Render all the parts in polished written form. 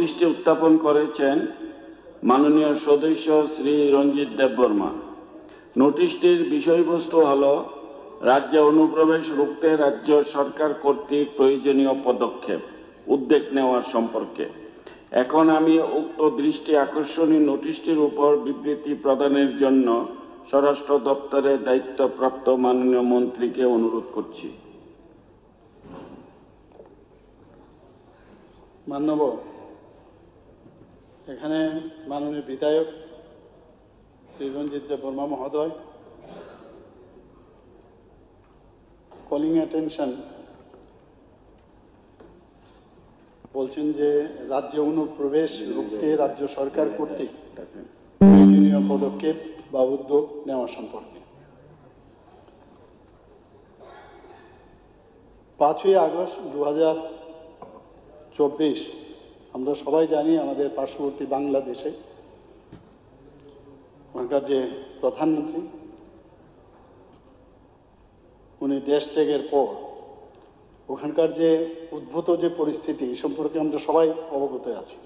নোটিশটি উত্থাপন করেছেন মাননীয় সদস্য শ্রী রঞ্জিত দেববর্মা। নোটিশটির বিষয়বস্তু হল রাজ্যে অনুপ্রবেশ রুখতে রাজ্য সরকার কর্তৃক প্রয়োজনীয় পদক্ষেপ উদ্যোগ নেওয়ার সম্পর্কে। এখন আমি উক্ত দৃষ্টি আকর্ষণীয় নোটিশটির উপর বিবৃতি প্রদানের জন্য স্বরাষ্ট্র দপ্তরের দায়িত্বপ্রাপ্ত মাননীয় মন্ত্রীকে অনুরোধ করছি। মাননীয় এখানে মাননীয় বিধায়ক শ্রী রঞ্জিত দেববর্মা মহোদয় কলিং অ্যাটেনশন বলছেন যে রাজ্যে অনুপ্রবেশ রুখতে রাজ্য সরকার কর্তৃক প্রয়োজনীয় পদক্ষেপ বা উদ্যোগ নেওয়া সম্পর্কে। 5ই আগস্ট 2024 আমরা সবাই জানি আমাদের পার্শ্ববর্তী বাংলাদেশে ওখানকার যে প্রধানমন্ত্রী উনি দেশ ত্যাগের পর ওখানকার যে উদ্ভূত যে পরিস্থিতি সম্পর্কে আমরা সবাই অবগত আছি।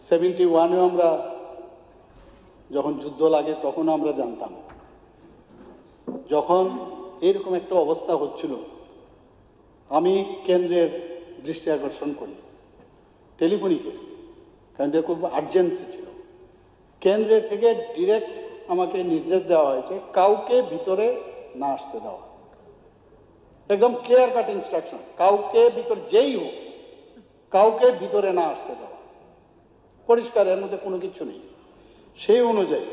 71-এও আমরা যখন যুদ্ধ লাগে তখন আমরা জানতাম যখন এরকম একটা অবস্থা হচ্ছিল আমি কেন্দ্রের দৃষ্টি আকর্ষণ করি টেলিফোনিকে, কারণ এটা খুব আর্জেন্সি ছিল। কেন্দ্রের থেকে ডিরেক্ট আমাকে নির্দেশ দেওয়া হয়েছে কাউকে ভিতরে না আসতে দেওয়া, একদম ক্লিয়ার কাট ইনস্ট্রাকশন, কাউকে ভিতর যেই হোক কাউকে ভিতরে না আসতে দেওয়া, পরিষ্কার, এর মধ্যে কোনো কিছু নেই। সেই অনুযায়ী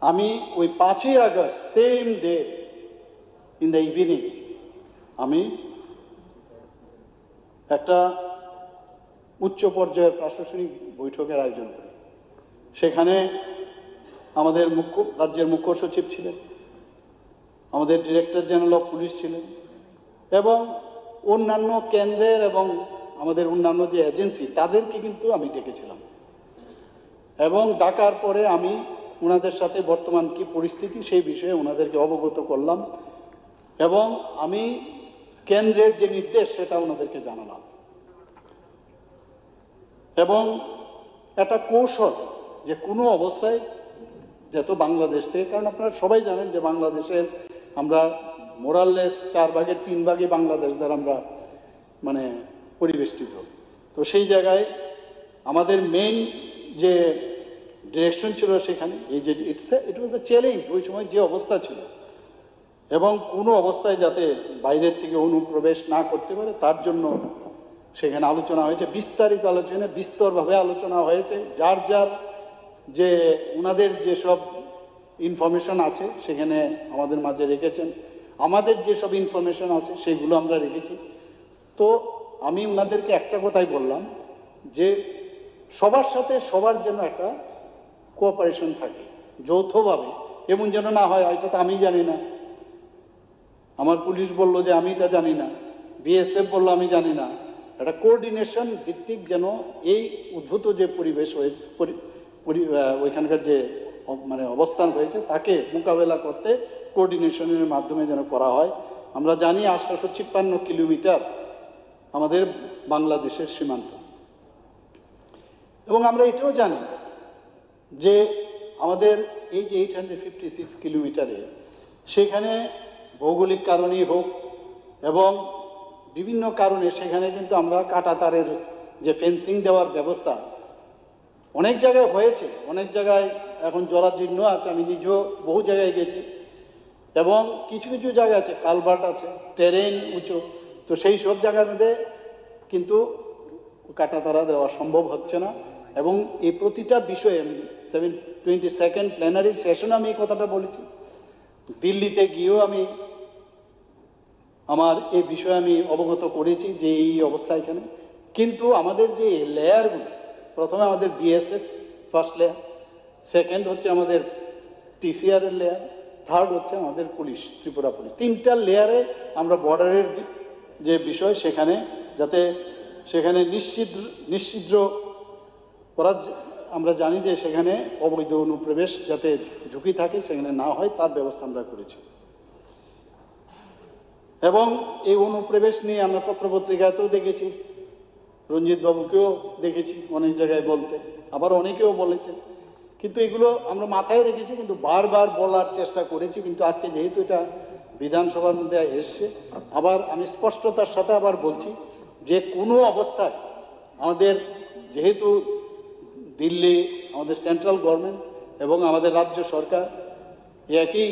আমি ওই 5ই August same day in the evening আমি একটা উচ্চ পর্যায়ের প্রশাসনিক বৈঠকের আয়োজন করি। সেখানে আমাদের রাজ্যের মুখ্য সচিব ছিলেন, আমাদের ডিরেক্টর জেনারেল অফ পুলিশ ছিলেন এবং অন্যান্য কেন্দ্রের এবং আমাদের অন্যান্য যে এজেন্সি তাদেরকে কিন্তু আমি ডেকেছিলাম এবং ডাকার পরে আমি ওনাদের সাথে বর্তমান কি পরিস্থিতি সেই বিষয়ে ওনাদেরকে অবগত করলাম এবং আমি কেন্দ্রের যে নির্দেশ সেটা ওনাদেরকে জানালাম এবং একটা কৌশল যে কোনো অবস্থায় যেহেতু বাংলাদেশ থেকে, কারণ আপনারা সবাই জানেন যে বাংলাদেশের আমরা মোরাললেস 4 ভাগের 3 ভাগই বাংলাদেশ দ্বারা আমরা মানে পরিবেষ্টিত। তো সেই জায়গায় আমাদের মেইন যে ডিরেকশন ছিল সেখানে এই যে ইট ওয়াজ এ চ্যালেঞ্জ ওই সময় যে অবস্থা ছিল এবং কোনো অবস্থায় যাতে বাইরের থেকে অনুপ্রবেশ না করতে পারে তার জন্য সেখানে আলোচনা হয়েছে, বিস্তারিত আলোচনা, বিস্তরভাবে আলোচনা হয়েছে। যার যার যে ওনাদের যেসব ইনফরমেশন আছে সেখানে আমাদের মাঝে রেখেছেন, আমাদের যেসব ইনফরমেশন আছে সেগুলো আমরা রেখেছি। তো আমি ওনাদেরকে একটা কথাই বললাম যে সবার সাথে সবার জন্য একটা কোঅপারেশন থাকে যৌথভাবে, এমন যেন না হয় এটা তো আমি জানি না, আমার পুলিশ বললো যে আমি এটা জানি না, বিএসএফ বললো আমি জানি না, একটা কোঅর্ডিনেশন ভিত্তিক যেন এই উদ্ভূত যে পরিবেশ হয়েছে ওইখানকার যে মানে অবস্থান হয়েছে তাকে মোকাবেলা করতে কোঅর্ডিনেশনের মাধ্যমে যেন করা হয়। আমরা জানি 856 কিলোমিটার আমাদের বাংলাদেশের সীমান্ত এবং আমরা এটাও জানি যে আমাদের এই যে 856 কিলোমিটারে সেখানে ভৌগোলিক কারণেই হোক এবং বিভিন্ন কারণে সেখানে কিন্তু আমরা কাঁটাতারের যে ফেন্সিং দেওয়ার ব্যবস্থা অনেক জায়গায় হয়েছে, অনেক জায়গায় এখন জরাজীর্ণ আছে, আমি নিজেও বহু জায়গায় গেছি এবং কিছু কিছু জায়গা আছে কালভার্ট আছে, টেরেন উঁচু, তো সেই সব জায়গার মধ্যে কিন্তু কাঁটাতারা দেওয়া সম্ভব হচ্ছে না এবং এই প্রতিটা বিষয়ে 22nd প্ল্যানারি সেশনে আমি এই কথাটা বলেছি, দিল্লিতে গিয়েও আমি আমার এই বিষয়ে আমি অবগত করেছি যে এই অবস্থা এখানে। কিন্তু আমাদের যে লেয়ারগুলো, প্রথমে আমাদের বিএসএফ ফার্স্ট লেয়ার, সেকেন্ড হচ্ছে আমাদের টিসিআরের লেয়ার, থার্ড হচ্ছে আমাদের পুলিশ, ত্রিপুরা পুলিশ, 3টা লেয়ারে আমরা বর্ডারের যে বিষয় সেখানে যাতে সেখানে নিশ্চিদ্র করার, আমরা জানি যে সেখানে অবৈধ অনুপ্রবেশ যাতে ঝুঁকি থাকে সেখানে না হয় তার ব্যবস্থা আমরা করেছি এবং এই অনুপ্রবেশ নিয়ে আমরা পত্রপত্রিকাতেও দেখেছি রঞ্জিত বাবুকেও দেখেছি অনেক জায়গায় বলতে, আবার অনেকেও বলেছেন, কিন্তু এগুলো আমরা মাথায় রেখেছি, কিন্তু বারবার বলার চেষ্টা করেছি। কিন্তু আজকে যেহেতু এটা বিধানসভার মধ্যে এসছে, আবার আমি স্পষ্টতার সাথে আবার বলছি যে কোনো অবস্থায় আমাদের, যেহেতু দিল্লি আমাদের সেন্ট্রাল গভর্নমেন্ট এবং আমাদের রাজ্য সরকার একই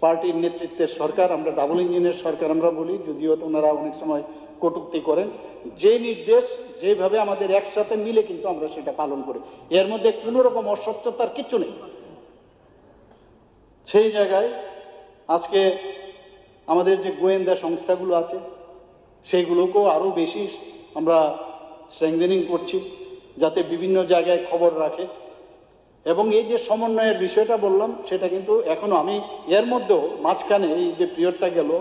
পার্টির নেতৃত্বের সরকার, আমরা ডাবল ইঞ্জিনের সরকার আমরা বলি, যদিও ওনারা অনেক সময় কটূক্তি করেন, যে নির্দেশ যেভাবে আমাদের একসাথে মিলে কিন্তু আমরা সেটা পালন করি, এর মধ্যে কোনো রকম অস্বচ্ছতার কিচ্ছু নেই। সেই জায়গায় আজকে আমাদের যে গোয়েন্দা সংস্থাগুলো আছে সেইগুলোকেও আরও বেশি আমরা স্ট্রেংথেনিং করছি, যাতে বিভিন্ন জায়গায় খবর রাখে। এবং এই যে সমন্বয়ের বিষয়টা বললাম, সেটা কিন্তু এখনও আমি এর মধ্যেও মাঝখানে এই যে পিরিয়ডটা গেল,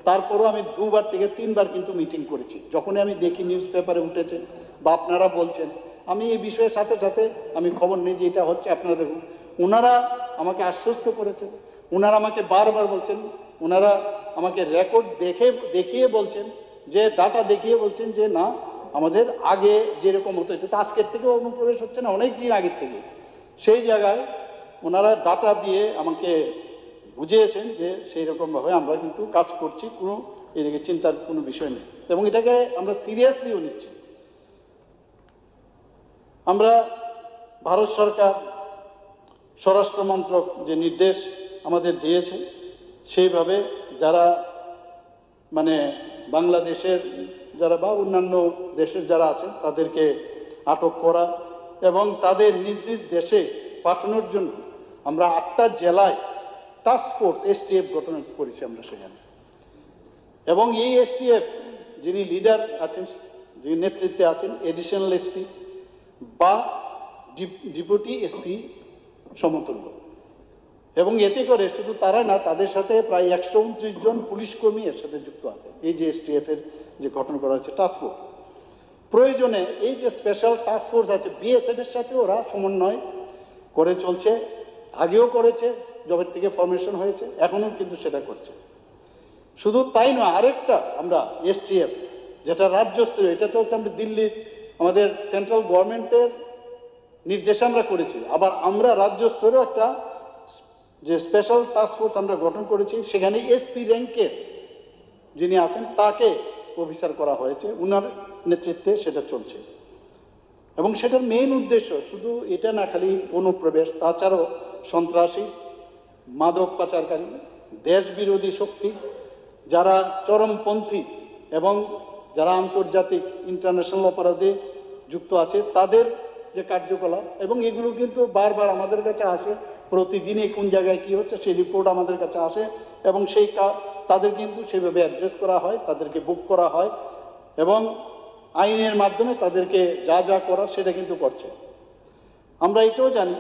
তারপরও আমি 2বার থেকে 3বার কিন্তু মিটিং করেছি। যখনই আমি দেখি নিউজ পেপারে উঠেছে বা আপনারা বলছেন, আমি এই বিষয়ের সাথে সাথে আমি খবর নিই যে এটা হচ্ছে, আপনারা দেখুন। ওনারা আমাকে আশ্বস্ত করেছেন, ওনারা আমাকে বারবার বলছেন, ওনারা আমাকে রেকর্ড দেখিয়ে বলছেন, যে ডাটা দেখিয়ে বলছেন যে না, আমাদের আগে যেরকম হতো, এটা তো আজকের থেকে অনুপ্রবেশ হচ্ছে না, অনেক দিন আগের থেকে। সেই জায়গায় ওনারা ডাটা দিয়ে আমাকে বুঝিয়েছেন যে সেই রকমভাবে আমরা কিন্তু কাজ করছি, কোনো এদিকে চিন্তার কোনো বিষয় নেই, এবং এটাকে আমরা সিরিয়াসলিও নিচ্ছি। আমরা ভারত সরকার স্বরাষ্ট্র মন্ত্রক যে নির্দেশ আমাদের দিয়েছে, সেইভাবে যারা মানে বাংলাদেশের যারা বা অন্যান্য দেশের যারা আছেন তাদেরকে আটক করা এবং তাদের নিজ নিজ দেশে পাঠানোর জন্য আমরা 8টা জেলায় টাস্ক ফোর্স STF গঠন করেছি আমরা সেখানে। এবং এই STF যিনি লিডার আছেন, যিনি নেতৃত্বে আছেন, এডিশনাল এসপি বা ডেপুটি এসপি সমতুল্য। এবং এতে করে শুধু তারা না, তাদের সাথে প্রায় 129 জন পুলিশ কর্মী এর সাথে যুক্ত আছে। এই যে STF এর যে গঠন করা হচ্ছে টাস্ক ফোর্স, প্রয়োজনে এই যে স্পেশাল টাস্ক ফোর্স আছে BSF এর সাথে ওরা সমন্বয় করে চলছে, আগেও করেছে যবের থেকে ফরমেশন হয়েছে, এখনও কিন্তু সেটা করছে। শুধু তাই নয়, আরেকটা আমরা STF যেটা রাজ্যস্তরীয়, এটা তো হচ্ছে আমরা দিল্লির আমাদের সেন্ট্রাল গভর্নমেন্টের নির্দেশে আমরা করেছি, আবার আমরা রাজ্য স্তরেও একটা যে স্পেশাল টাস্ক ফোর্স আমরা গঠন করেছি, সেখানে SP র্যাঙ্কের যিনি আছেন তাকে অফিসার করা হয়েছে, ওনার নেতৃত্বে সেটা চলছে। এবং সেটার মেইন উদ্দেশ্য শুধু এটা না, খালি অনুপ্রবেশ, তাছাড়াও সন্ত্রাসী, মাদক পাচারকারী, দেশ বিরোধী শক্তি, যারা চরমপন্থী এবং যারা আন্তর্জাতিক ইন্টারন্যাশনাল অপরাধে যুক্ত আছে, তাদের যে কার্যকলাপ, এবং এগুলো কিন্তু বারবার আমাদের কাছে আসে, প্রতিদিনই কোন জায়গায় কী হচ্ছে সেই রিপোর্ট আমাদের কাছে আসে, এবং সেই তাদের কিন্তু সেভাবে অ্যাড্রেস করা হয়, তাদেরকে বুক করা হয়, এবং আইনের মাধ্যমে তাদেরকে যা যা করার সেটা কিন্তু করছে। আমরা এটাও জানি,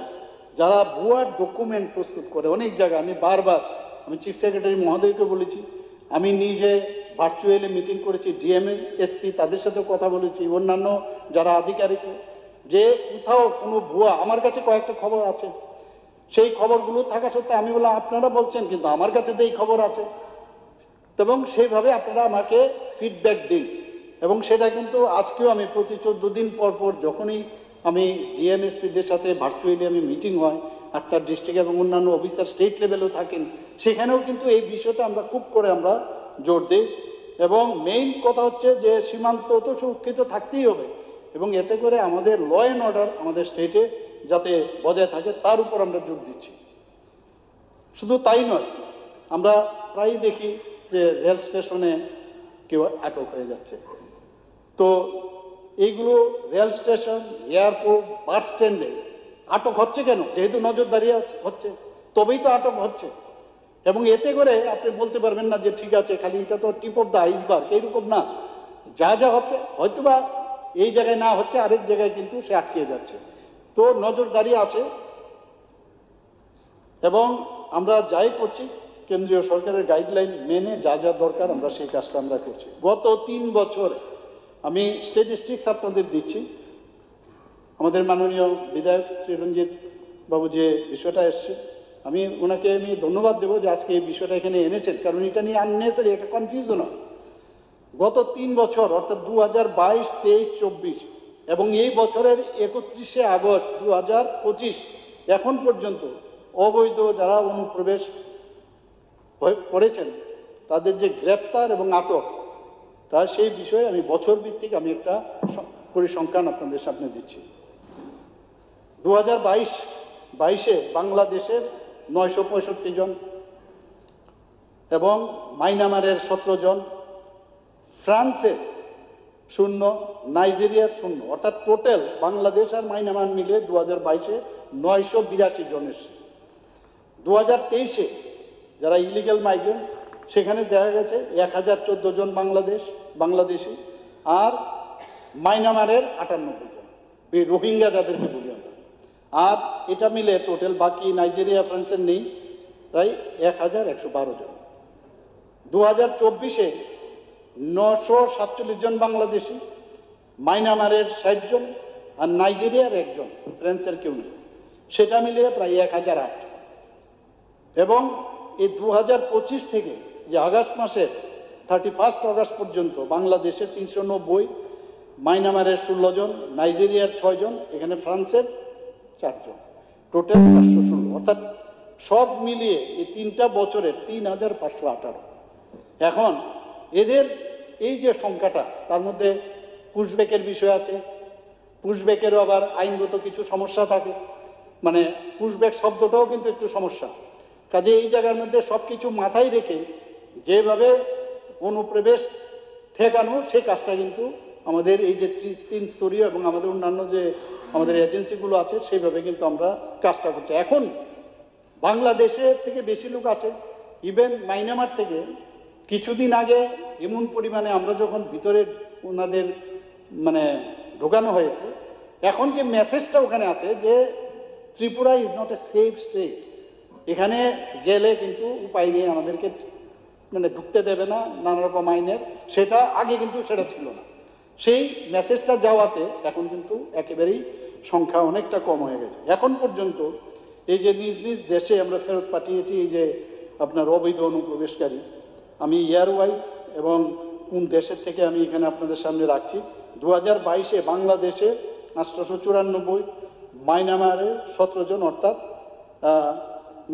যারা ভুয়া ডকুমেন্ট প্রস্তুত করে অনেক জায়গায়, আমি চিফ সেক্রেটারি মহোদয়কে বলেছি, আমি নিজে ভার্চুয়ালি মিটিং করেছি, DMA SP তাদের সাথেও কথা বলেছি, অন্যান্য যারা আধিকারিক, যে কোথাও কোনো ভুয়া, আমার কাছে কয়েকটা খবর আছে, সেই খবরগুলো থাকা সত্ত্বেও আমি বললাম আপনারা বলছেন, কিন্তু আমার কাছে তো এই খবর আছে, এবং সেইভাবে আপনারা আমাকে ফিডব্যাক দিন। এবং সেটা কিন্তু আজকেও আমি প্রতি 14 দিন পর পর যখনই আমি DMSPদের সাথে ভার্চুয়ালি আমি মিটিং হয়, 8টা ডিস্ট্রিক্ট এবং অন্যান্য অফিসার স্টেট লেভেলেও থাকেন, সেখানেও কিন্তু এই বিষয়টা আমরা খুব করে আমরা জোর দিই। এবং মেইন কথা হচ্ছে যে সীমান্ত তো সুরক্ষিত থাকতেই হবে, এবং এতে করে আমাদের ল অ্যান্ড অর্ডার আমাদের স্টেটে যাতে বজায় থাকে তার উপর আমরা জোর দিচ্ছি। শুধু তাই নয়, আমরা প্রায়ই দেখি যে রেল স্টেশনে কেউ আটক হয়ে যাচ্ছে, তো এইগুলো রেল স্টেশন, এয়ারপোর্ট, বাস স্ট্যান্ডে আটক হচ্ছে কেন? যেহেতু নজরদারি হচ্ছে, তবেই তো আটক হচ্ছে। এবং এতে করে আপনি বলতে পারবেন না যে ঠিক আছে, খালি এটা তো টিপ অফ দ্য আইসবার্গ, এইরকম না, যা যা হচ্ছে হয়তোবা এই জায়গায় না হচ্ছে, আরেক জায়গায় কিন্তু সে আটকে যাচ্ছে। তো নজরদারি আছে, এবং আমরা যাই করছি কেন্দ্রীয় সরকারের গাইডলাইন মেনে যা যা দরকার আমরা সেই কাজটা আমরা করছি। গত 3 বছর আমি স্ট্যাটিস্টিক্স আপনাদের দিচ্ছি, আমাদের মাননীয় বিধায়ক শ্রী রঞ্জিত বাবু যে বিষয়টা এসছে, আমি ওনাকে ধন্যবাদ দেবো যে আজকে এই বিষয়টা এখানে এনেছেন, কারণ এটা নিয়ে আননেসারি একটা কনফিউশন হয়। গত 3 বছর অর্থাৎ 2022, 23, 24 এবং এই বছরের 31শে আগস্ট 2025 এখন পর্যন্ত অবৈধ যারা অনুপ্রবেশ করেছেন তাদের যে গ্রেপ্তার এবং আটক, তা সেই বিষয়ে আমি বছর ভিত্তিক আমি একটা পরিসংখ্যান আপনাদের সামনে দিচ্ছি। 2022-22-এ বাংলাদেশের 965 জন এবং মায়ানমারের 17 জন, ফ্রান্সের 0, নাইজেরিয়ার 0, অর্থাৎ টোটাল বাংলাদেশ আর মায়ানমার মিলে 2022-এ 982 জন এসেছে। 2023-এ যারা ইলিগাল মাইগ্রেন্ট সেখানে দেখা গেছে 1014 জন বাংলাদেশি আর মায়ানমারের 98 জন, এই রোহিঙ্গা যাদেরকে বলি আমরা। আর এটা মিলে টোটাল বাকি নাইজেরিয়া ফ্রান্সের নেই, প্রায় 1112 জন। 2024-এ 947 জন বাংলাদেশি, মায়ানমারের 60 জন আর নাইজেরিয়ার 1 জন, ফ্রান্সের কেউ নেই, সেটা মিলিয়ে প্রায় 1008। এবং এই 2025 থেকে যে আগস্ট মাসের 31 আগস্ট পর্যন্ত বাংলাদেশের 390, মায়ানমারের 16 জন, নাইজেরিয়ার 6 জন, এখানে ফ্রান্সের 4 জন, টোটাল 416। অর্থাৎ সব মিলিয়ে এই 3টা বছরের 3518। এখন এদের এই যে সংখ্যাটা, তার মধ্যে পুশব্যাকের বিষয় আছে, পুশব্যাকেরও আবার আইনগত কিছু সমস্যা থাকে, মানে পুশব্যাক শব্দটাও কিন্তু একটু সমস্যা। কাজে এই জায়গার মধ্যে সব কিছু মাথায় রেখে যেভাবে অনুপ্রবেশ ঠেকানো, সেই কাজটা কিন্তু আমাদের এই যে 3 স্তরীয় এবং আমাদের অন্যান্য যে আমাদের এজেন্সিগুলো আছে সেইভাবে কিন্তু আমরা কাজটা করছি। এখন বাংলাদেশের থেকে বেশি লোক আসে, ইভেন মায়ানমার থেকে কিছুদিন আগে এমন পরিমাণে আমরা যখন ভিতরে ওনাদের মানে ঢোকানো হয়েছে, এখন যে মেসেজটা ওখানে আছে যে Tripura is not a safe state, এখানে গেলে কিন্তু উপায় নেই, আমাদেরকে মানে ঢুকতে দেবে না, নানা রকম আইনের, সেটা আগে কিন্তু সেটা ছিল না। সেই মেসেজটা যাওয়াতে এখন কিন্তু একেবারেই সংখ্যা অনেকটা কম হয়ে গেছে। এখন পর্যন্ত এই যে নিজ নিজ দেশে আমরা ফেরত পাঠিয়েছি এই যে আপনার অবৈধ অনুপ্রবেশকারী, আমি ইয়ার ওয়াইজ এবং কোন দেশের থেকে আমি এখানে আপনাদের সামনে রাখছি। 2022-এ বাংলাদেশে 894, মায়ানমারে 17 জন, অর্থাৎ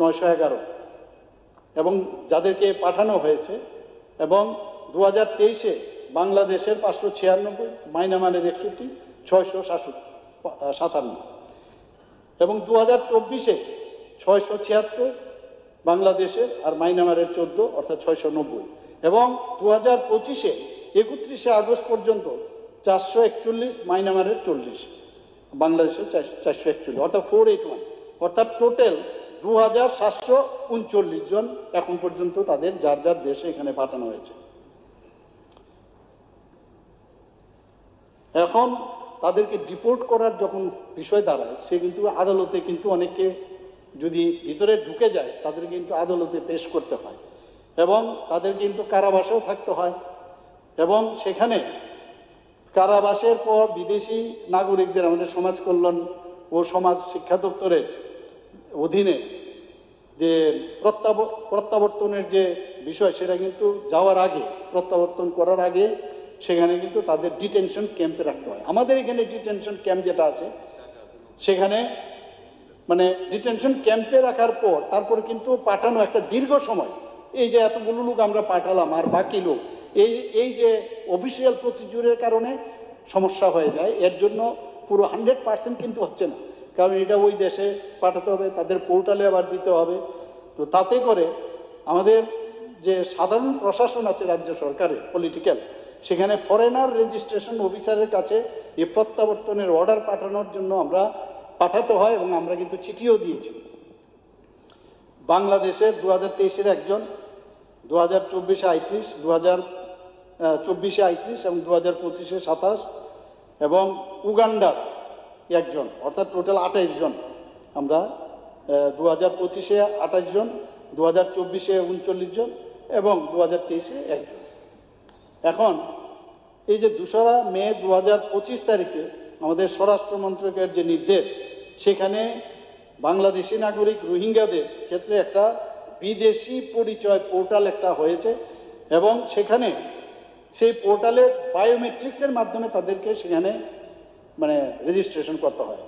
911, এবং যাদেরকে পাঠানো হয়েছে। এবং 2023-এ বাংলাদেশের 596, মায়ানমারের 61, 657, এবং 2024-এ 676 বাংলাদেশের আর মায়ানমারের 14, অর্থাৎ 690, এবং 2025-এ 31শে আগস্ট পর্যন্ত 441, মায়ানমারের 40, বাংলাদেশের 441, অর্থাৎ 481, অর্থাৎ টোটাল 2739 জন এখন পর্যন্ত তাদের যার যার দেশে এখানে পাঠানো হয়েছে। এখন তাদেরকে ডিপোর্ট করার যখন বিষয় দাঁড়ায়, সে কিন্তু আদালতে কিন্তু অনেকে যদি ভিতরে ঢুকে যায় তাদের কিন্তু আদালতে পেশ করতে হয় এবং তাদের কিন্তু কারাবাসেও থাকতে হয়। এবং সেখানে কারাবাসের পর বিদেশি নাগরিকদের আমাদের সমাজ কল্যাণ ও সমাজ শিক্ষা দপ্তরের অধীনে যে প্রত্যাবর্তনের যে বিষয়, সেটা কিন্তু যাওয়ার আগে, প্রত্যাবর্তন করার আগে সেখানে কিন্তু তাদের ডিটেনশন ক্যাম্পে রাখতে হয়। আমাদের এখানে ডিটেনশন ক্যাম্প যেটা আছে, সেখানে মানে ডিটেনশন ক্যাম্পে রাখার পর তারপরে কিন্তু পাঠানো একটা দীর্ঘ সময়, এই যে এতগুলো লোক আমরা পাঠালাম আর বাকি লোক, এই যে অফিসিয়াল প্রসিডিউরের কারণে সমস্যা হয়ে যায়। এর জন্য পুরো 100% কিন্তু হচ্ছে না, কারণ এটা ওই দেশে পাঠাতে হবে, তাদের পোর্টালে আবার দিতে হবে। তো তাতে করে আমাদের যে সাধারণ প্রশাসন আছে রাজ্য সরকারের পলিটিক্যাল, সেখানে ফরেনার রেজিস্ট্রেশন অফিসারের কাছে এই প্রত্যাবর্তনের অর্ডার পাঠানোর জন্য আমরা পাঠাতে হয় এবং আমরা কিন্তু চিঠিও দিয়েছি। বাংলাদেশের 2023-এর 1 জন, 2024-এ 38, 2024-এ 38 এবং 2025-এ 27, এবং উগান্ডার 1 জন, অর্থাৎ টোটাল 28 জন। আমরা 2025-এ 28 জন, 2024-এ 39 জন এবং 2023-এ 1 জন। এখন এই যে 2রা মে 2025 তারিখে আমাদের স্বরাষ্ট্র মন্ত্রকের যে নির্দেশ, সেখানে বাংলাদেশি নাগরিক রোহিঙ্গাদের ক্ষেত্রে একটা বিদেশি পরিচয় পোর্টাল একটা হয়েছে এবং সেখানে সেই পোর্টালে বায়োমেট্রিক্সের মাধ্যমে তাদেরকে সেখানে মানে রেজিস্ট্রেশন করতে হয়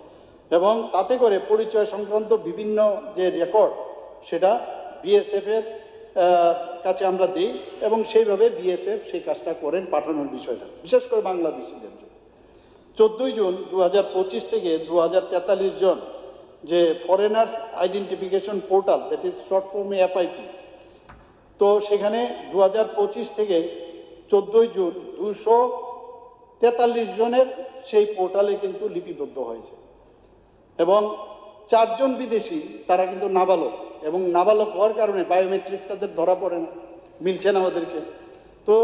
এবং তাতে করে পরিচয় সংক্রান্ত বিভিন্ন যে রেকর্ড সেটা বিএসএফের কাছে আমরা দিই এবং সেইভাবে বিএসএফ সেই কাজটা করেন পাঠানোর বিষয়টা, বিশেষ করে বাংলাদেশিদের জন্য। 14 জুন 2025 থেকে 2043 জন যে foreigners identification portal, that is short ফর্মে এফআইপি, তো সেখানে 2025 থেকে 14 জুন 243 জনের সেই পোর্টালে কিন্তু লিপিবদ্ধ হয়েছে এবং 4 জন বিদেশি, তারা কিন্তু নাবালক, এবং নাবালক হওয়ার কারণে বায়োমেট্রিক্স তাদের ধরা পড়ে না, মিলছে না আমাদেরকে। তো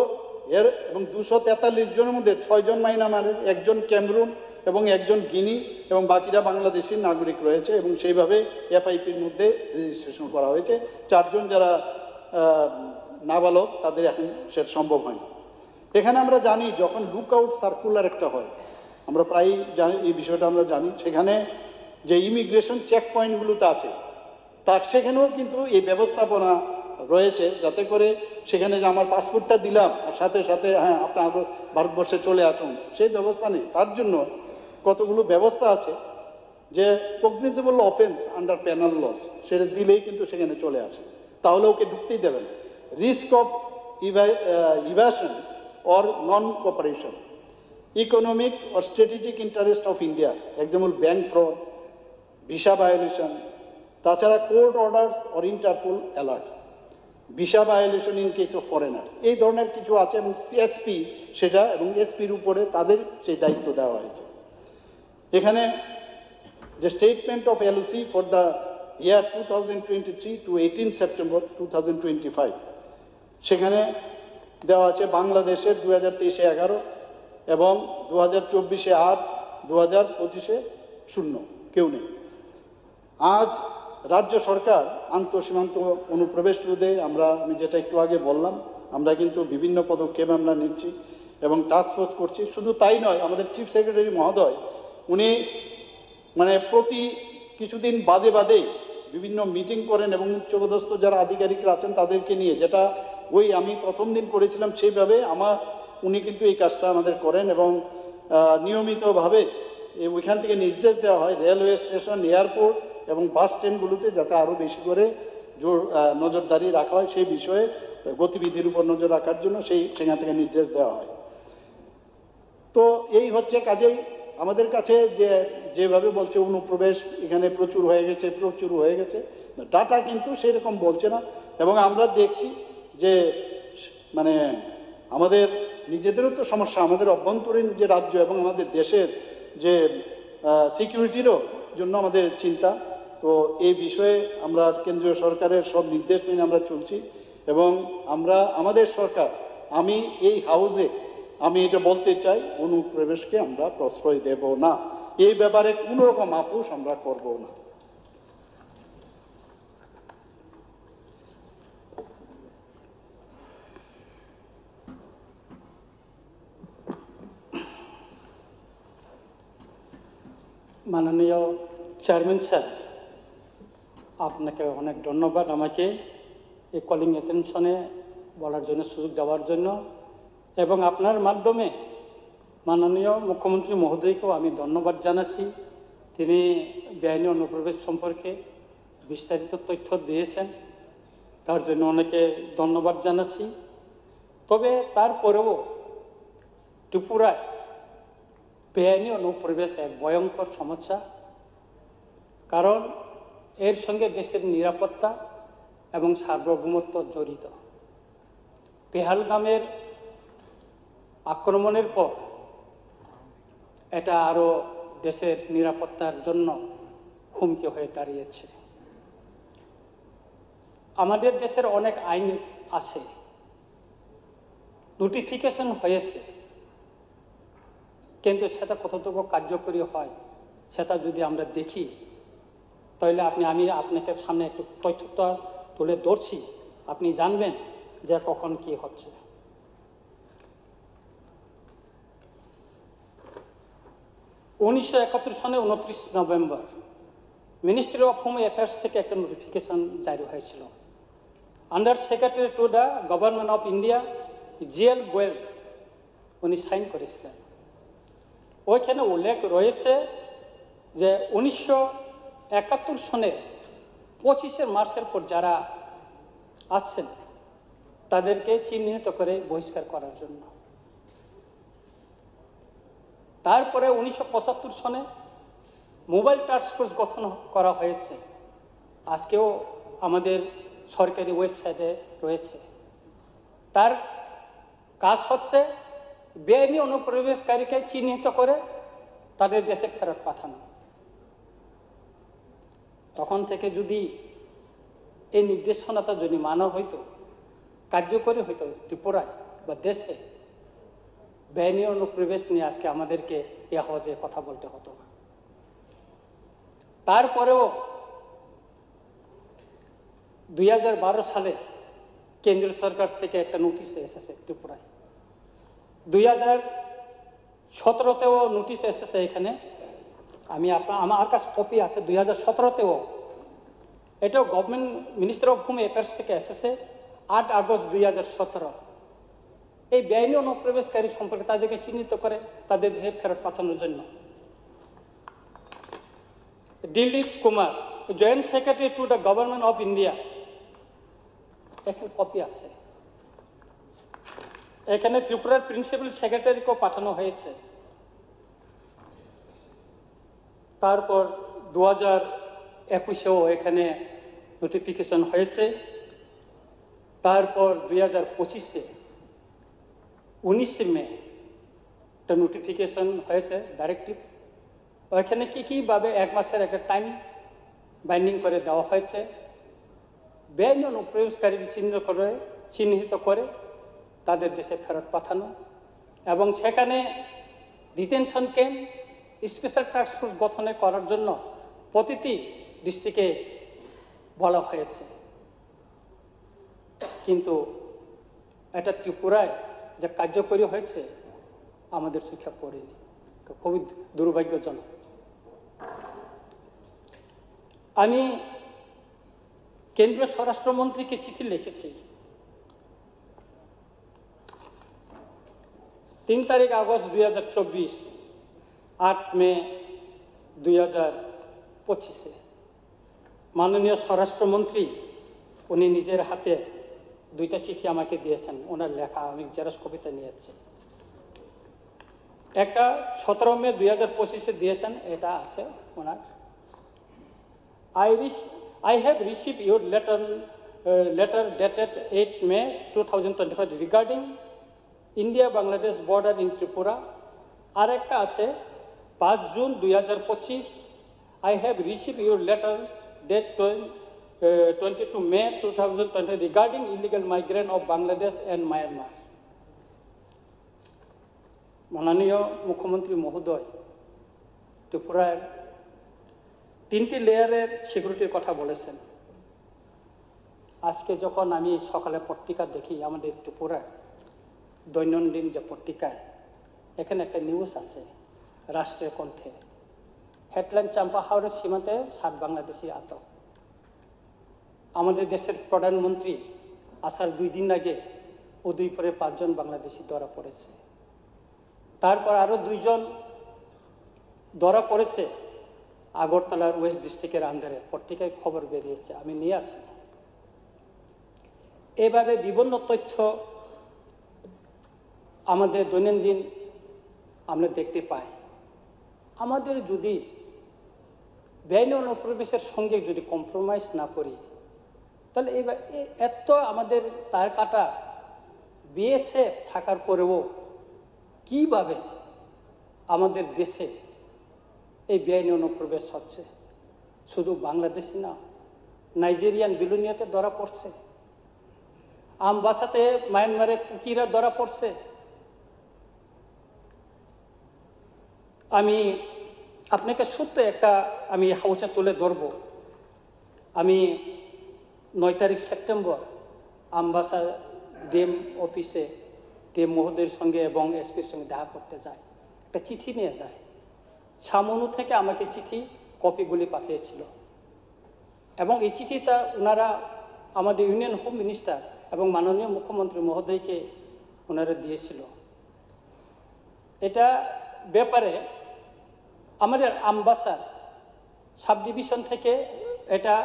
এবং 243 জনের মধ্যে 6 জন মায়ানমারের, 1 জন ক্যামেরুন এবং 1 জন গিনি এবং বাকিরা বাংলাদেশের নাগরিক রয়েছে এবং সেইভাবে এফআইপির মধ্যে রেজিস্ট্রেশন করা হয়েছে। 4 জন যারা নাবালক তাদের এখন সেটা সম্ভব হয়নি। এখানে আমরা জানি যখন লুক আউট সার্কুলার একটা হয়, আমরা প্রায়ই জানি এই বিষয়টা, আমরা জানি সেখানে যে ইমিগ্রেশন চেক পয়েন্টগুলোতে আছে সেখানেও কিন্তু এই ব্যবস্থাপনা রয়েছে, যাতে করে সেখানে যে আমার পাসপোর্টটা দিলাম আর সাথে সাথে হ্যাঁ আপনার ভারতবর্ষে চলে আসুন, সেই ব্যবস্থা নেই। তার জন্য কতগুলো ব্যবস্থা আছে যে cognizable offence under penal laws, সেটা দিলেই কিন্তু সেখানে চলে আসে, তাহলে ওকে ঢুকতেই দেবে না। Risk of evasion or non cooperation, economic or strategic interest of India, example bank fraud, visa violation, তাছাড়া court orders or Interpol alerts, visa violation in case of foreigners, এই ধরনের কিছু আছে এবং এসপি সেটা এবং এসপির উপরে তাদের সেই দায়িত্ব দেওয়া হয়েছে। এখানে যে statement of LOC for the year 2023 to 18 September 2025, সেখানে দেওয়া আছে বাংলাদেশের 2023-এ 11 এবং 2024-এ 8, 2025-এ 0, কেউ নেই। আজ রাজ্য সরকার আন্তঃসীমান্ত অনুপ্রবেশ রোধে আমি যেটা একটু আগে বললাম, আমরা কিন্তু বিভিন্ন পদক্ষেপ আমরা নিচ্ছি এবং টাস্কফোর্স করছি। শুধু তাই নয়, আমাদের চিফ সেক্রেটারি মহোদয় উনি মানে প্রতি কিছুদিন বাদে বাদেই বিভিন্ন মিটিং করেন এবং উচ্চপদস্থ যারা আধিকারিকরা আছেন তাদেরকে নিয়ে, যেটা ওই আমি প্রথম দিন করেছিলাম সেইভাবে উনি কিন্তু এই কাজটা আমাদের করেন এবং নিয়মিতভাবে ওইখান থেকে নির্দেশ দেওয়া হয় রেলওয়ে স্টেশন, এয়ারপোর্ট এবং বাস স্ট্যান্ডগুলোতে যাতে আরও বেশি করে নজরদারি রাখা হয়, সেই বিষয়ে গতিবিধির উপর নজর রাখার জন্য সেখান থেকে নির্দেশ দেওয়া হয়। তো এই হচ্ছে, কাজেই আমাদের কাছে যেভাবে বলছে অনুপ্রবেশ এখানে প্রচুর হয়ে গেছে, ডাটা কিন্তু সেরকম বলছে না। এবং আমরা দেখছি যে মানে আমাদের নিজেদেরও তো সমস্যা, আমাদের অভ্যন্তরীণ যে রাজ্য এবং আমাদের দেশের যে সিকিউরিটিরও জন্য আমাদের চিন্তা। তো এই বিষয়ে আমরা কেন্দ্রীয় সরকারের সব নির্দেশ মেনে আমরা চলছি এবং আমাদের সরকার, আমি এই হাউসে আমি এটা বলতে চাই, অনুপ্রবেশকে আমরা প্রশ্রয় দেব না, এই ব্যাপারে কোনো রকম আপোষ আমরা করব না। মাননীয় চেয়ারম্যান স্যার, আপনাকে অনেক ধন্যবাদ আমাকে এই কলিং অ্যাটেনশনে বলার জন্য, সুযোগ দেওয়ার জন্য, এবং আপনার মাধ্যমে মাননীয় মুখ্যমন্ত্রী মহোদয়কেও আমি ধন্যবাদ জানাচ্ছি। তিনি বেআইনি অনুপ্রবেশ সম্পর্কে বিস্তারিত তথ্য দিয়েছেন, তার জন্য অনেকে ধন্যবাদ জানাচ্ছি। তবে তারপরেও ত্রিপুরায় বেআইনি অনুপ্রবেশ এক ভয়ঙ্কর সমস্যা, কারণ এর সঙ্গে দেশের নিরাপত্তা এবং সার্বভৌমত্ব জড়িত। পেহালগামের আক্রমণের পর এটা আরও দেশের নিরাপত্তার জন্য হুমকি হয়ে দাঁড়িয়েছে। আমাদের দেশের অনেক আইন আছে, নোটিফিকেশন হয়েছে, কিন্তু সেটা কতটুকু কার্যকরী হয় সেটা যদি আমরা দেখি, তাহলে আমি আপনাকে সামনে একটু তথ্যটা তুলে ধরছি, আপনি জানবেন যে কখন কি হচ্ছে। 1971 সনে 29 November ministry of home affairs থেকে একটা নোটিফিকেশন জারি হয়েছিল। Under secretary to the government of India GL Goel উনি সাইন করেছিলেন। ওইখানে উল্লেখ রয়েছে যে 1971 সনের 25শে মার্চের পর যারা আসছেন তাদেরকে চিহ্নিত করে বহিষ্কার করার জন্য। তারপরে 1975 সনে মোবাইল টাস্ক ফোর্স গঠন করা হয়েছে, আজকেও আমাদের সরকারি ওয়েবসাইটে রয়েছে। তার কাজ হচ্ছে বেআইনি অনুপ্রবেশকারীকে চিহ্নিত করে তাদের দেশে ফেরত পাঠানো। তখন থেকে যদি এই নির্দেশনাটা যদি মানা হইতো, কার্যকরী হইতো ত্রিপুরায় বা দেশে, বেআইনি অনুপ্রবেশ নিয়ে আজকে আমাদেরকে এ হজে কথা বলতে হতো না। তারপরেও 2012 সালে কেন্দ্রীয় সরকার থেকে একটা নোটিশ এসেছে ত্রিপুরায়। 2017তেও নোটিশ এসেছে এখানে, আমার কাছে কপি আছে। 2017তেও এটাও government minister of home affairs থেকে এসেছে 8 আগস্ট 2017। এই বেআইনি অনুপ্রবেশকারী সম্পর্কে তাদেরকে চিহ্নিত করে তাদের দেশে ফেরত পাঠানোর জন্য। Dilip Kumar, joint secretary to the government of India, এখানে কপি আছে। এখানে ত্রিপুরার প্রিন্সিপাল সেক্রেটারিকেও পাঠানো হয়েছে। তারপর 2021-এও এখানে নোটিফিকেশন হয়েছে। তারপর 2025-এ 19 মে একটা নোটিফিকেশন হয়েছে, ডাইরেক্টিভ। ওইখানে কীভাবে 1 মাসের একটা টাইম বাইন্ডিং করে দেওয়া হয়েছে বেআইনি অনুপ্রবেশকারীকে চিহ্নিত করে তাদের দেশে ফেরত পাঠানো, এবং সেখানে detention camp, special task force গঠনে করার জন্য প্রতিটি ডিস্ট্রিক্টে বলা হয়েছে। কিন্তু এটা ত্রিপুরায় যে কার্যকরী হয়েছে আমাদের চোখে পড়েনি, খুবই দুর্ভাগ্যজনক। আমি কেন্দ্রীয় স্বরাষ্ট্রমন্ত্রীকে চিঠি লিখেছি 3 তারিখ আগস্ট 2024, 8 মে 2025-এ। মাননীয় স্বরাষ্ট্রমন্ত্রী উনি নিজের হাতে 2টা চিঠি আমাকে দিয়েছেন, ওনার লেখা, আমি জেরক্স কপিটা নিয়েছি। একটা 17 মে 2025-এ দিয়েছেন, এটা আছে ওনার। I have received your letter dated 8 May 2025 regarding India-Bangladesh border in Tripura. আর একটা আছে 5 June 2025, I have received your letter date 22 May 2020 regarding illegal migrant of Bangladesh and Myanmar. মাননীয় মুখ্যমন্ত্রী মহোদয় ত্রিপুরার 3টি লেয়ারের সিকিউরিটির কথা বলেছেন। আজকে যখন আমি সকালে পত্রিকা দেখি, আমাদের ত্রিপুরার দৈনন্দিন যে পত্রিকায়, এখানে একটা নিউজ আছে রাষ্ট্রীয় কণ্ঠে, হেডলাইন, চাম্পা হাওড়ের সীমান্তে 7 বাংলাদেশি আটক। আমাদের দেশের প্রধানমন্ত্রী আসার 2 দিন আগে উদয়পুরে 5 জন বাংলাদেশি ধরা পড়েছে। তারপর আরও 2 জন ধরা পড়েছে আগরতলার ওয়েস্ট ডিস্ট্রিক্টের আন্ডারে, পত্রিকায় খবর বেরিয়েছে, আমি নিয়ে আসি। এভাবে বিভিন্ন তথ্য আমাদের দৈনন্দিন আমরা দেখতে পাই। আমাদের যদি বেআইনি অনুপ্রবেশের সঙ্গে যদি কম্প্রোমাইজ না করি, তাহলে এত আমাদের তার কাটা বিএসএফ থাকার পরেও কিভাবে আমাদের দেশে এই বেআইনি অনুপ্রবেশ হচ্ছে? শুধু বাংলাদেশি না, নাইজেরিয়ান বিলুনিয়াতে ধরা পড়ছে, আমবাসাতে মায়ানমারের কুকিরা ধরা পড়ছে। আমি আপনাকে সত্য একটা আমি হাউসে তুলে ধরব। আমি 9 তারিখ সেপ্টেম্বর আমবাসা ডিএম অফিসে ডিএম মহোদয়ের সঙ্গে এবং এসপির সঙ্গে দেখা করতে যাই, একটা চিঠি নিয়ে যায়। সামনু থেকে আমাকে চিঠি কপিগুলি পাঠিয়েছিল, এবং এই চিঠিটা ওনারা আমাদের ইউনিয়ন হোম মিনিস্টার এবং মাননীয় মুখ্যমন্ত্রী মহোদয়কে ওনারা দিয়েছিল। এটা ব্যাপারে আমাদের আমবাসার সাব ডিভিশন থেকে এটা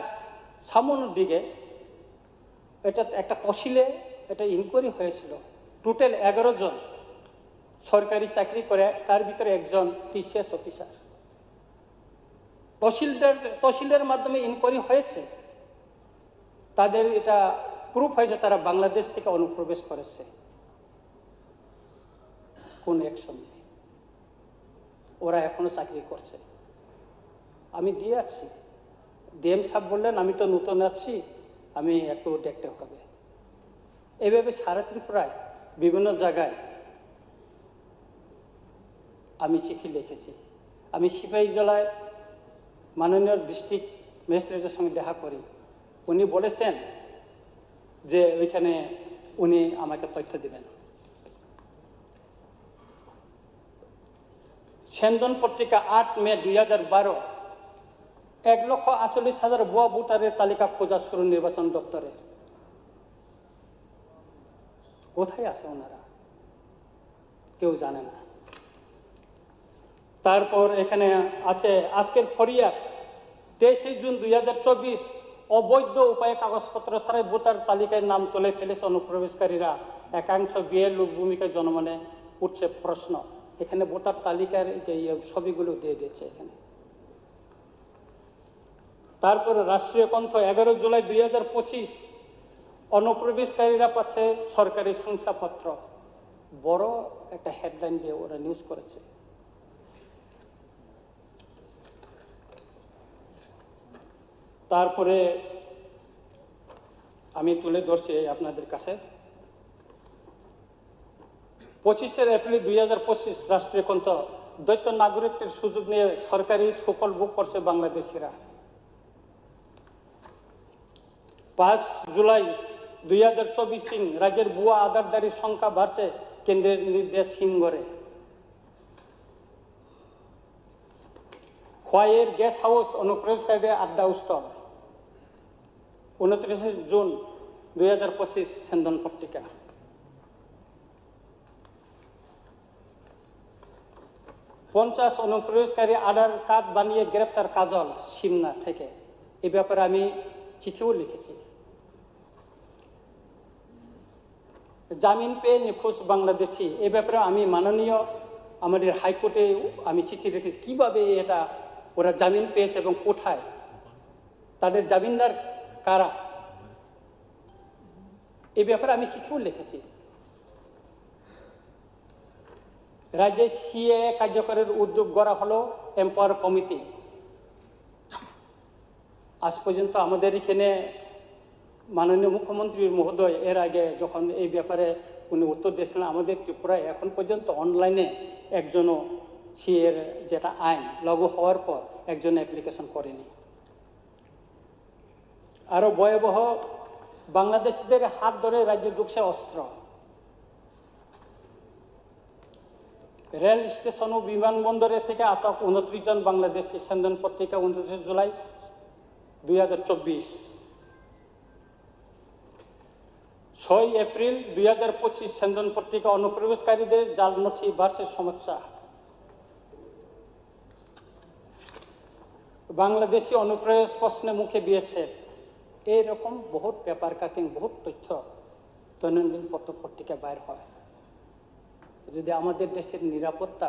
সামনের দিকে এটা একটা তহসিলে এটা ইনকোয়ারি হয়েছিল। টোটাল 11 জন সরকারি চাকরি করে, তার ভিতরে একজন টিসিএস অফিসার। তহসিলের মাধ্যমে ইনকোয়ারি হয়েছে, তাদের এটা প্রুফ হয়েছে তারা বাংলাদেশ থেকে অনুপ্রবেশ করেছে। কোন অ্যাকশন নেই, ওরা এখনো চাকরি করছে। আমি দিয়ে আছি, ডিএম সাহেব বললেন আমি তো নতুন আছি, আমি একটু দেখতে হবে। এভাবে সারা ত্রিপুরায় বিভিন্ন জায়গায় আমি চিঠি লিখেছি। আমি সিপাহী জেলায় মাননীয় ডিস্ট্রিক্ট ম্যাজিস্ট্রেটের সঙ্গে দেখা করি, উনি বলেছেন যে ওইখানে উনি আমাকে তথ্য দেবেন। সেন্দন পত্রিকা 8 মে 2012, 1,48,000 ভুয়া ভোটারের তালিকা খোঁজা শুরু নির্বাচন দপ্তরে। কোথায় আছে ওনারা কেউ জানে না। তারপর এখানে আছে আজকের ফরিয়াদ 23 জুন 2024, অবৈধ উপায়ে কাগজপত্র ছাড়াই ভোটার তালিকায় নাম তুলে ফেলেছে অনুপ্রবেশকারীরা। একাংশ বিয়ের লোক ভূমিকায় জনমনে উঠছে প্রশ্ন। এখানে ভোটার তালিকার যে ছবিগুলো দিয়ে দিচ্ছে এখানে। তারপরে রাষ্ট্রীয় কণ্ঠ 11 জুলাই 2025, অনুপ্রবেশকারীরা পাচ্ছে সরকারি শংসাপত্র। বড় একটা হেডলাইন দিয়ে ওরা নিউজ করেছে। তারপরে আমি তুলে ধরছি আপনাদের কাছে 25 এপ্রিল 2025, রাষ্ট্রীয় কণ্ঠ, দ্বৈত নাগরিকদের সুযোগ নিয়ে সরকারি সুফল ভোগ করছে বাংলাদেশিরা। 5 জুলাই 2024, রাজ্যের ভুয়া আধারধারীর সংখ্যা বাড়ছে, কেন্দ্রের নির্দেশ হিমঘরে। খোয়াইয়ের গেস্ট হাউস অনুপ্রবেশকারীদের আড্ডা উৎসব। 29 জুন 2025, সেন্দন পত্রিকা। পঞ্চাশ অনুপ্রবেশকারী আধার কার্ড বানিয়ে গ্রেপ্তার কাজল সিমনা থেকে। এই ব্যাপারে আমি চিঠিও লিখেছি। জামিন পেয়ে নিখোঁজ বাংলাদেশি, এই ব্যাপারে আমি মাননীয় আমাদের হাইকোর্টে আমি চিঠি লিখেছি। কীভাবে এটা ওরা জামিন পেয়েছে এবং কোথায়, তাদের জামিনদার কারা, এই ব্যাপারে আমি চিঠিও লিখেছি। রাজ্যে সিএ কার্যকরের উদ্যোগ করা হলো এম্পাওয়ার কমিটি। আজ পর্যন্ত আমাদের এখানে মাননীয় মুখ্যমন্ত্রী মহোদয় এর আগে যখন এই ব্যাপারে উনি উত্তর দিয়েছিলেন, আমাদের ত্রিপুরায় এখন পর্যন্ত অনলাইনে একজনও সিএর যেটা আইন লাগু হওয়ার পর একজন অ্যাপ্লিকেশন করেনি। আরও ভয়াবহ, বাংলাদেশিদের হাত ধরে রাজ্যে ঢুকছে অস্ত্র। রেল স্টেশন ও বিমানবন্দরে থেকে আটক 29 জন বাংলাদেশি। সেন্দন পত্রিকা 29 জুলাই 2024। 6 এপ্রিল 2025, সেন্দন পত্রিকা, অনুপ্রবেশকারীদের জাল নথি বাড়ছে সমস্যা। বাংলাদেশি অনুপ্রবেশ প্রশ্নে মুখে বিএসএফ। এইরকম বহুত পেপার কাটিং, বহুত তথ্য দৈনন্দিন পত্রিকায় বাইর হয়। যদি আমাদের দেশের নিরাপত্তা,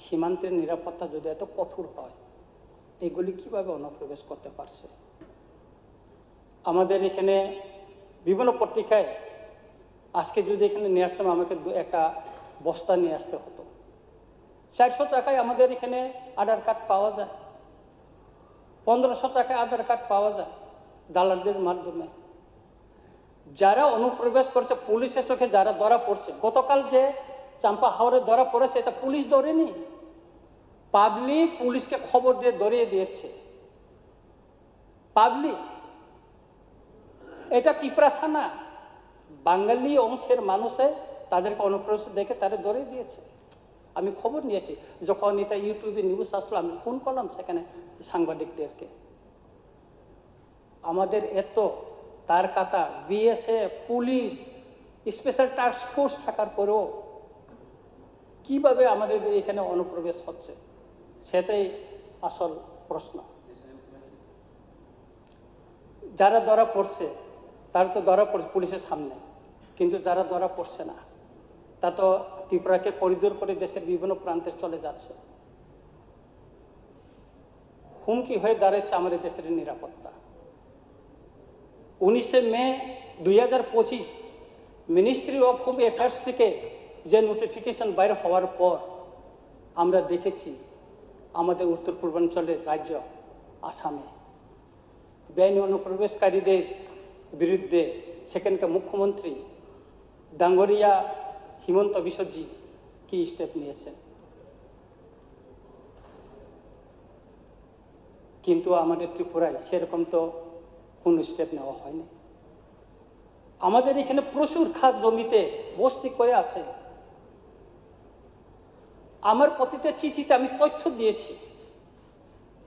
সীমান্তের নিরাপত্তা যদি এত কঠোর হয়, এগুলি কিভাবে অনুপ্রবেশ করতে পারছে? আমাদের এখানে বিভিন্ন পত্রিকায় আজকে যদি এখানে নিয়ে আসতাম, আমাকে একটা বস্তা নিয়ে আসতে হতো। 400 টাকায় আমাদের এখানে আধার কার্ড পাওয়া যায়, 1500 টাকায় আধার কার্ড পাওয়া যায় দালালদের মাধ্যমে। যারা অনুপ্রবেশ করছে পুলিশের চোখে যারা ধরা পড়ছে, গতকাল যে চাম্পা হাওড়ে ধরা পড়েছে, এটা পুলিশ ধরেনি, পাবলিক পুলিশকে খবর দিয়ে ধরিয়ে দিয়েছে। পাবলিক, এটা টিপ্রাসা না, বাঙালি অংশের মানুষে তাদেরকে অনুপ্রবেশ দেখে তারা ধরিয়ে দিয়েছে। আমি খবর নিয়েছি, যখন এটা ইউটিউবে নিউজ আসলো আমি ফোন করলাম সেখানে সাংবাদিকদেরকে। আমাদের এত তার কাতা BSF, police, special task force থাকার পরেও কিভাবে আমাদের এখানে অনুপ্রবেশ হচ্ছে, সেটাই আসল প্রশ্ন। যারা ধরা পড়ছে তারা তো ধরা পড়ছে পুলিশের সামনে, কিন্তু যারা ধরা পড়ছে না তা তো ত্রিপুরাকে করিডোর করে দেশের বিভিন্ন প্রান্তে চলে যাচ্ছে। হুমকি হয়ে দাঁড়াচ্ছে আমাদের দেশের নিরাপত্তা। 19শে মে 2025 মিনিস্ট্রি অফ হোম অ্যাফেয়ার্স থেকে যে নোটিফিকেশন বাইর হওয়ার পর আমরা দেখেছি আমাদের উত্তর পূর্বাঞ্চলের রাজ্য আসামে বেআইনি অনুপ্রবেশকারীদের বিরুদ্ধে সেখানকার মুখ্যমন্ত্রী ডাঙ্গরিয়া হিমন্ত বিশ্বজি কি স্টেপ নিয়েছেন, কিন্তু আমাদের ত্রিপুরায় সেরকম তো কোনো স্টেপ নেওয়া হয়নি। আমাদের এখানে প্রচুর খাস জমিতে বস্তি করে আছে। আমার প্রতিটা চিঠিতে আমি তথ্য দিয়েছি,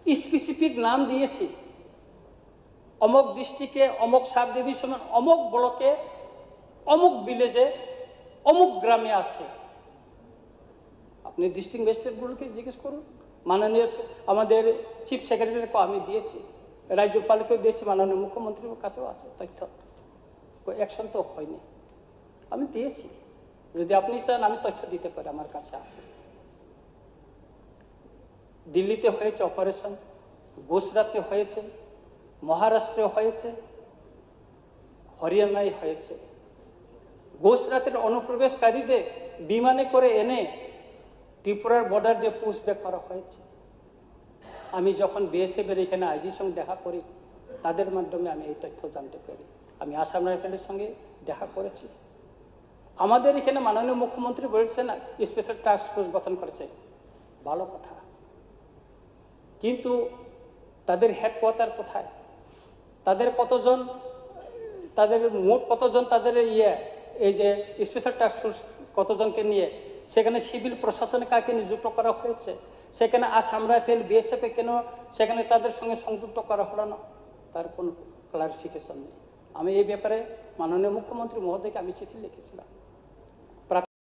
স্পেসিফিক নাম দিয়েছি, অমুক ডিস্ট্রিক্টে, অমুক সাব ডিভিশনে, অমুক ব্লকে, অমুক ভিলেজে, অমুক গ্রামে আছে। আপনি ডিস্ট্রিক্ট ম্যাজিস্ট্রেটগুলোকে জিজ্ঞেস করুন। মাননীয় আমাদের চিফ সেক্রেটারিকে আমি দিয়েছি, রাজ্যপালকেও দিয়েছি, মাননীয় মুখ্যমন্ত্রীর কাছেও আছে তথ্য। অ্যাকশন তো হয়নি, আমি দিয়েছি। যদি আপনি চান আমি তথ্য দিতে পারি, আমার কাছে আছে। দিল্লিতে হয়েছে অপারেশন, গুজরাটে হয়েছে, মহারাষ্ট্রে হয়েছে, হরিয়ানায় হয়েছে। গুজরাটের অনুপ্রবেশকারীদের বিমানে করে এনে ত্রিপুরার বর্ডার দিয়ে পুশব্যাক করা হয়েছে। আমি যখন বিএসএফের এখানে আইজির সঙ্গে দেখা করি, তাদের মাধ্যমে আমি এই তথ্য জানতে পারি। আমি আসাম রাইফেলের সঙ্গে দেখা করেছি। আমাদের এখানে মাননীয় মুখ্যমন্ত্রী বলেছেন স্পেশাল টাস্ক ফোর্স গঠন করেছে, ভালো কথা, কিন্তু তাদের হেডকোয়ার্টার কোথায়, তাদের কতজন, তাদের মোট কতজন, তাদের এই যে স্পেশাল টাস্ক ফোর্স কতজনকে নিয়ে, সেখানে সিভিল প্রশাসনে কাকে নিযুক্ত করা হয়েছে, সেখানে আসাম রাইফেল বিএসএফে কেন সেখানে তাদের সঙ্গে সংযুক্ত করা হলো না, তার কোনো ক্লারিফিকেশন নেই। আমি এই ব্যাপারে মাননীয় মুখ্যমন্ত্রী মহোদয়কে আমি চিঠি লিখেছিলাম।